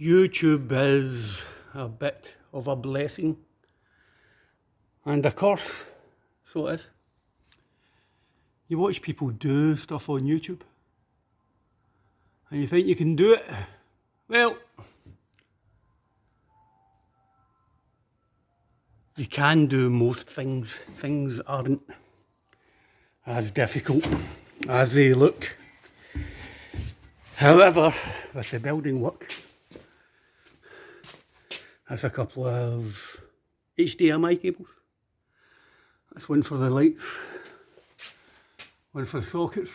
YouTube is a bit of a blessing and a curse, so it is. You watch people do stuff on YouTube and you think you can do it. Well, you can do most things. Things aren't as difficult as they look. However, with the building work, that's a couple of HDMI cables. That's one for the lights, one for the sockets,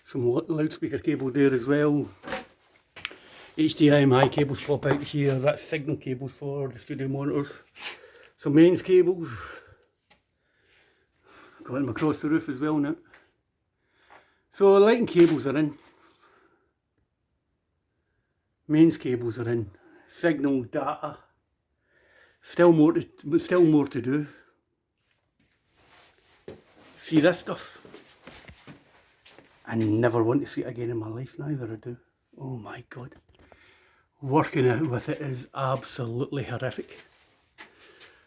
some loudspeaker cable there as well. HDMI cables pop out here, that's signal cables for the studio monitors. Some mains cables, got them across the roof as well now. So lighting cables are in, mains cables are in, signal data, still more to do. See this stuff? I never want to see it again in my life, neither I do. Oh my god. Working out with it is absolutely horrific.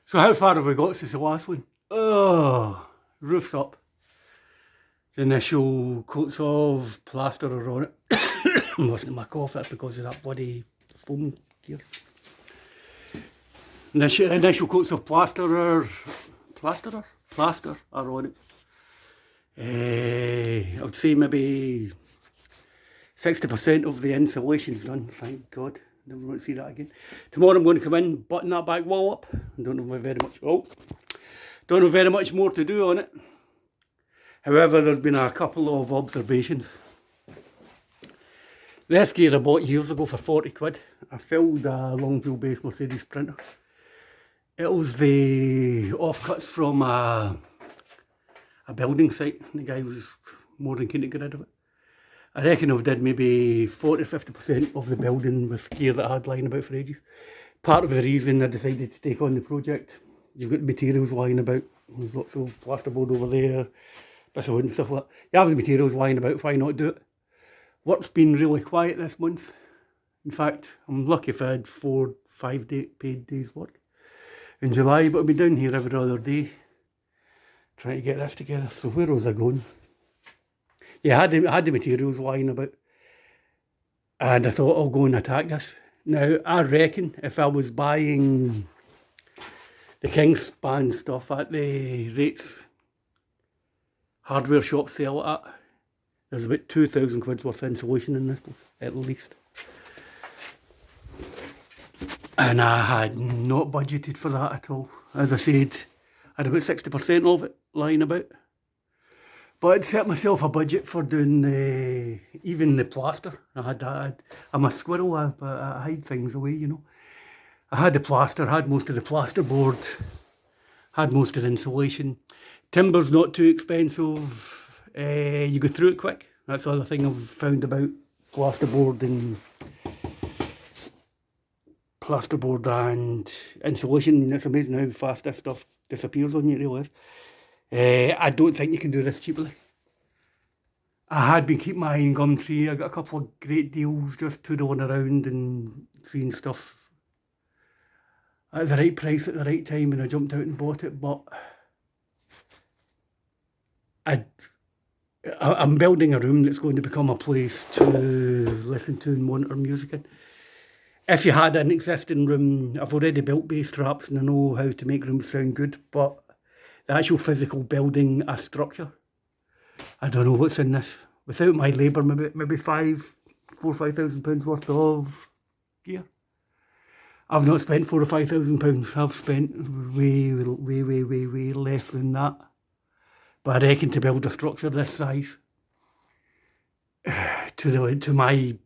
So how far have we got since the last one? Oh, roof's up. The initial coats of plaster are on it. I'm listening to my cough, that's because of that bloody foam gear. Initial coats of plaster are on it. I would say maybe 60% of the insulation's done, thank God. Never want to see that again. Tomorrow I'm going to come in, button that back wall up. Don't have very much more to do on it. However, there's been a couple of observations. This gear I bought years ago for 40 quid. I filled a long wheelbase Mercedes Sprinter. It was the offcuts from a building site. The guy was more than keen to get rid of it. I reckon I've did maybe 40-50% of the building with gear that I had lying about for ages. Part of the reason I decided to take on the project, you've got materials lying about. There's lots of plasterboard over there, bits of wood and stuff like that. You have the materials lying about, why not do it? Work's been really quiet this month. In fact, I'm lucky if I had 4-5 paid days work in July, but I've been down here every other day trying to get this together. So where was I going? Yeah, I had the materials lying about and I thought I'll go and attack this. Now I reckon if I was buying the Kingspan stuff at the rates hardware shops sell it at, there's about 2,000 quid's worth of insulation in this place, at least. And I had not budgeted for that at all. As I said, I had about 60% of it lying about. But I'd set myself a budget for doing even the plaster. I'm a squirrel, I hide things away, you know. I had the plaster, had most of the plasterboard, had most of the insulation. Timber's not too expensive. You go through it quick. That's the other thing I've found about plasterboard and insulation. It's amazing how fast this stuff disappears on you, it really is. I don't think you can do this cheaply. I had been keeping my eye on Gumtree. I got a couple of great deals just toodling around and seeing stuff at the right price at the right time, and I jumped out and bought it. But I'm building a room that's going to become a place to listen to and monitor music in. If you had an existing room, I've already built bass traps and I know how to make rooms sound good, but the actual physical building a structure, I don't know what's in this. Without my labour, maybe £4,000-5,000 worth of gear. I've not spent £4,000 or £5,000. I've spent way less than that. But I reckon to build a structure this size to my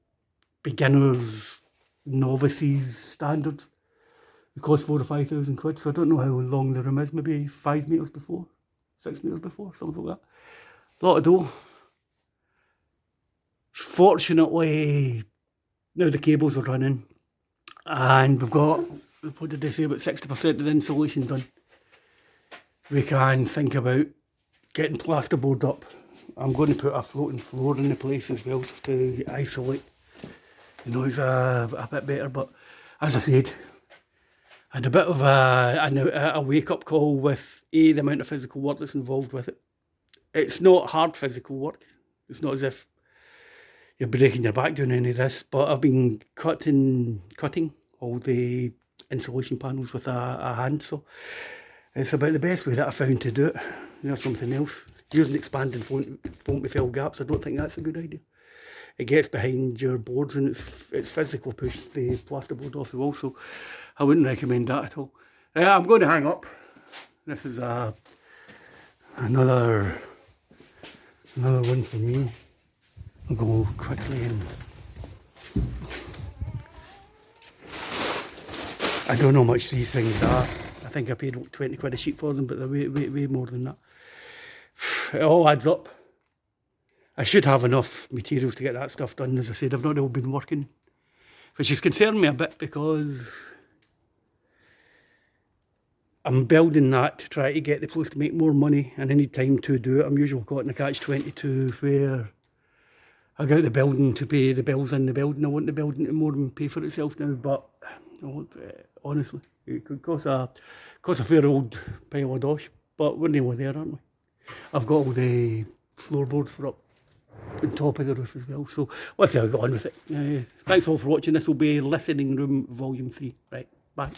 beginners, novices standards, it cost £4,000 or £5,000. So I don't know how long the room is. Maybe 5 metres before, 6 metres before, something like that. A lot of dough. Fortunately, now the cables are running, and we've got, what did they say, about 60% of the insulation done. We can think about getting plasterboard up. I'm going to put a floating floor in the place as well, just to isolate the noise a bit better, but as I said, I had a bit of a wake-up call with the amount of physical work that's involved with it. It's not hard physical work. It's not as if you're breaking your back doing any of this, but I've been cutting all the insulation panels with a handsaw. It's about the best way that I found to do it. There's something else. Using expanding foam to fill gaps, I don't think that's a good idea. It gets behind your boards and it's physical push the plasterboard off the wall, so I wouldn't recommend that at all. I'm going to hang up. This is another one for me. I'll go quickly and I don't know how much these things are. I think I paid 20 quid a sheet for them, but they're way more than that. It all adds up. I should have enough materials to get that stuff done. As I said, I've not all been working, which is concerning me a bit because I'm building that to try to get the place to make more money, and I need time to do it. I'm usually caught in a catch-22 where I go out the building to pay the bills in the building. I want the building to more than pay for itself now, but honestly, it could cost a fair old pile of dosh, but we're nearly there, aren't we? I've got all the floorboards for up on top of the roof as well, so let's see how I go on with it. Thanks all for watching. This will be Listening Room Volume 3. Right, bye.